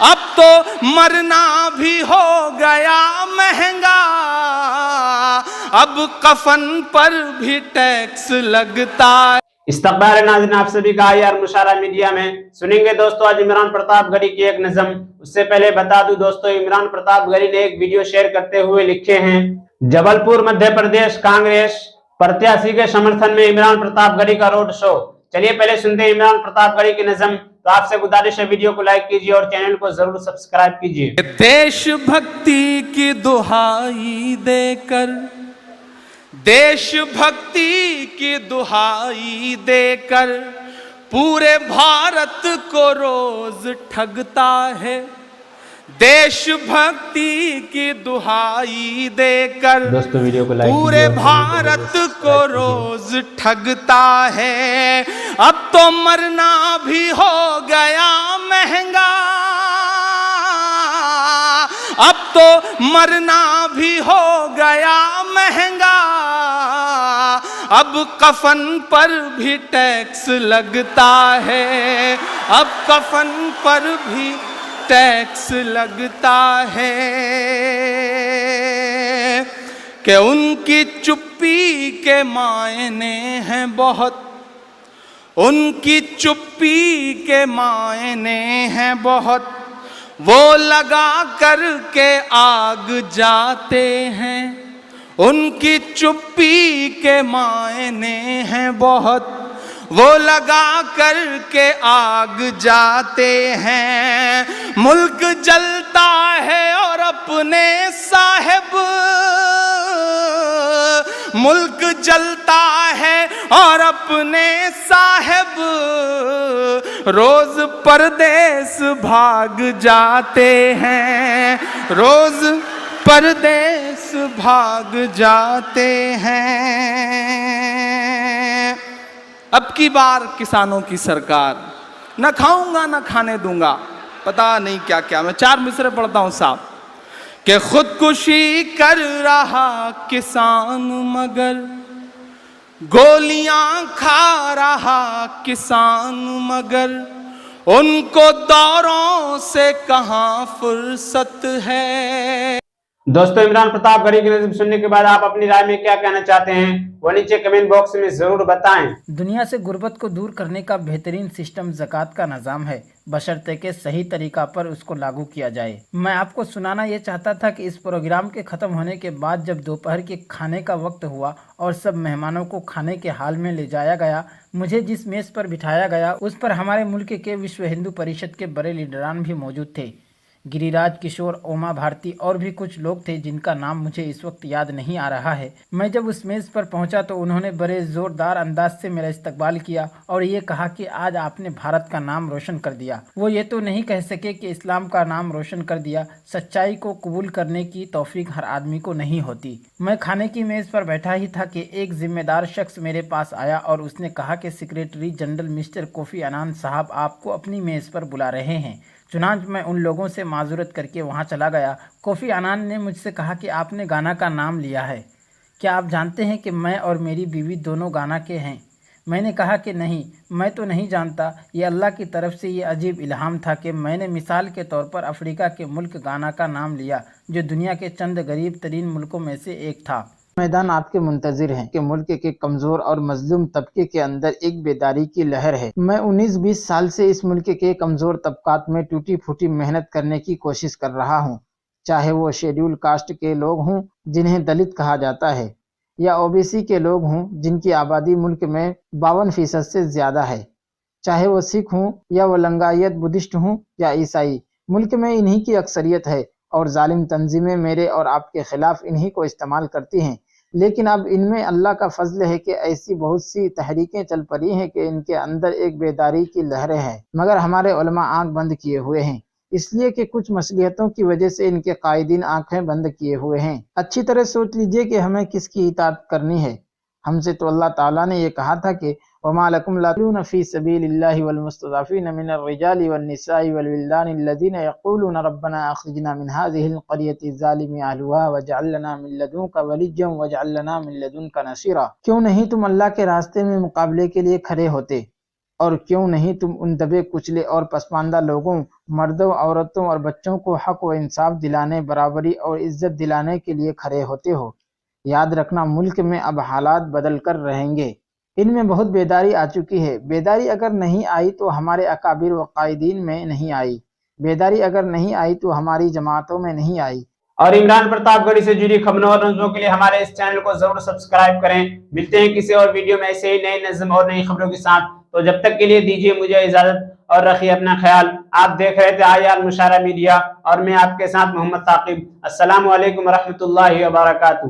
अब तो मरना भी हो गया महंगा, अब कफन पर भी टैक्स लगता है। इस्तकबाल नाज़रीन, आप सभी का IR मुशारा मीडिया में सुनेंगे दोस्तों आज इमरान प्रतापगढ़ी की एक नज़म। उससे पहले बता दूं दोस्तों, इमरान प्रतापगढ़ी ने एक वीडियो शेयर करते हुए लिखे हैं, जबलपुर मध्य प्रदेश कांग्रेस प्रत्याशी के समर्थन में इमरान प्रतापगढ़ी का रोड शो। चलिए पहले सुनते हैं इमरान प्रतापगढ़ी की नज़म। तो आपसे गुजारिश है, वीडियो को लाइक कीजिए और चैनल को जरूर सब्सक्राइब कीजिए। देशभक्ति की दुहाई देकर, देशभक्ति की दुहाई देकर पूरे भारत को रोज ठगता है। देशभक्ति की दुहाई देकर दोस्तों वीडियो को लाइक पूरे भारत को रोज ठगता है। अब तो मरना भी हो गया महंगा, अब तो मरना भी हो गया महंगा, अब कफन पर भी टैक्स लगता है, अब कफन पर भी टैक्स लगता है। कि उनकी चुप्पी के मायने हैं बहुत, उनकी चुप्पी के मायने हैं बहुत, वो लगा करके आग जाते हैं। उनकी चुप्पी के मायने हैं बहुत, वो लगा करके आग जाते हैं। मुल्क जलता है और अपने साहिब, मुल्क जलता है और अपने साहिब रोज परदेस भाग जाते हैं, रोज परदेस भाग जाते हैं। अब की बार किसानों की सरकार, न खाऊंगा न खाने दूंगा, पता नहीं क्या क्या। मैं 4 मिसरे पढ़ता हूं साहब। कि खुदकुशी कर रहा किसान मगर गोलियां खा रहा किसान मगर, उनको दौरों से कहां फुर्सत है। दोस्तों इमरान प्रतापगढ़ी की नज़म सुनने के बाद आप अपनी राय में क्या कहना चाहते हैं वो नीचे कमेंट बॉक्स में जरूर बताएं। दुनिया से गुर्बत को दूर करने का बेहतरीन सिस्टम ज़कात का निज़ाम है, बशर्ते के सही तरीका पर उसको लागू किया जाए। मैं आपको सुनाना ये चाहता था कि इस प्रोग्राम के ख़त्म होने के बाद जब दोपहर के खाने का वक्त हुआ और सब मेहमानों को खाने के हाल में ले जाया गया, मुझे जिस मेज़ पर बिठाया गया उस पर हमारे मुल्क के विश्व हिंदू परिषद के बड़े लीडरान भी मौजूद थे। गिरिराज किशोर, ओमा भारती और भी कुछ लोग थे जिनका नाम मुझे इस वक्त याद नहीं आ रहा है। मैं जब उस मेज़ पर पहुंचा तो उन्होंने बड़े ज़ोरदार अंदाज से मेरा इस्तकबाल किया और ये कहा कि आज आपने भारत का नाम रोशन कर दिया। वो ये तो नहीं कह सके कि इस्लाम का नाम रोशन कर दिया। सच्चाई को कबूल करने की तौफीक हर आदमी को नहीं होती। मैं खाने की मेज़ पर बैठा ही था कि एक जिम्मेदार शख्स मेरे पास आया और उसने कहा कि सेक्रेटरी जनरल मिस्टर कोफी अनान साहब आपको अपनी मेज़ पर बुला रहे हैं। चुनांच मैं उन लोगों से माजूरत करके वहाँ चला गया। कोफी अनान ने मुझसे कहा कि आपने गाना का नाम लिया है, क्या आप जानते हैं कि मैं और मेरी बीवी दोनों गाना के हैं? मैंने कहा कि नहीं, मैं तो नहीं जानता। ये अल्लाह की तरफ से ये अजीब इल्हाम था कि मैंने मिसाल के तौर पर अफ्रीका के मुल्क गाना का नाम लिया जो दुनिया के चंद गरीब तरीन मुल्कों में से एक था। मैदान आपके मुंतजिर हैं कि मुल्क के कमज़ोर और मजलूम तबके के अंदर एक बेदारी की लहर है। मैं 19-20 साल से इस मुल्क के कमज़ोर तबकात में टूटी फूटी मेहनत करने की कोशिश कर रहा हूँ, चाहे वो शेड्यूल कास्ट के लोग हों जिन्हें दलित कहा जाता है, या OBC के लोग हों जिनकी आबादी मुल्क में 52% से ज़्यादा है, चाहे वो सिख हों या वो लंगायत बुद्धिस्ट हों या ईसाई। मुल्क में इन्हीं की अक्सरियत है और जालिम तंजीमें मेरे और आपके खिलाफ इन्हीं को इस्तेमाल करती हैं। लेकिन अब इनमें अल्लाह का फजल है कि ऐसी बहुत सी तहरीकें चल पड़ी हैं कि इनके अंदर एक बेदारी की लहरें हैं, मगर हमारे उलमा आंख बंद किए हुए हैं, इसलिए कि कुछ मसलियतों की वजह से इनके कायदीन आंखें बंद किए हुए हैं। अच्छी तरह सोच लीजिए कि हमें किसकी इताअत करनी है। हमसे तो अल्लाह ताला ने ये कहा था कि वमा लकुम ला तुक़ातिलूना फ़ी सबीलिल्लाहि वल मुस्तज़अफ़ीना मिनर रिजालि वन निसाइ वल विल्दानि अल्लज़ीना यक़ूलूना रब्बना अख़रिजना मिन हाज़िहिल क़रयति ज़ालिमि अहलुहा वजअल लना मिन लदुनका वलिय्यन वजअल लना मिन लदुनका नसीरा। क्यों नहीं तुम अल्लाह के रास्ते में मुकाबले के लिए खड़े होते और क्यों नहीं तुम उन दबे कुचले और पसमानदा लोगों, मर्दों, औरतों और बच्चों को हक व इंसाफ दिलाने, बराबरी और इज्जत दिलाने के लिए खड़े होते हो। याद रखना, मुल्क में अब हालात बदल कर रहेंगे। इनमें बहुत बेदारी आ चुकी है। बेदारी अगर नहीं आई तो हमारे अकाबिर व कायदीन में नहीं आई। बेदारी अगर नहीं आई तो हमारी जमातों में नहीं आई। और इमरान प्रतापगढ़ी से जुड़ी खबरों और नज़मों के लिए हमारे इस चैनल को जरूर सब्सक्राइब करें। मिलते हैं किसी और वीडियो में ऐसे ही नई नज़म और नई खबरों के साथ। तो जब तक के लिए दीजिए मुझे इजाजत और रखिए अपना ख्याल। आप देख रहे थे IR मुशारा मीडिया और मैं आपके साथ मोहम्मद ताकिब। अस्सलामु अलैकुम रहमतुल्लाहि व बरकातुहू।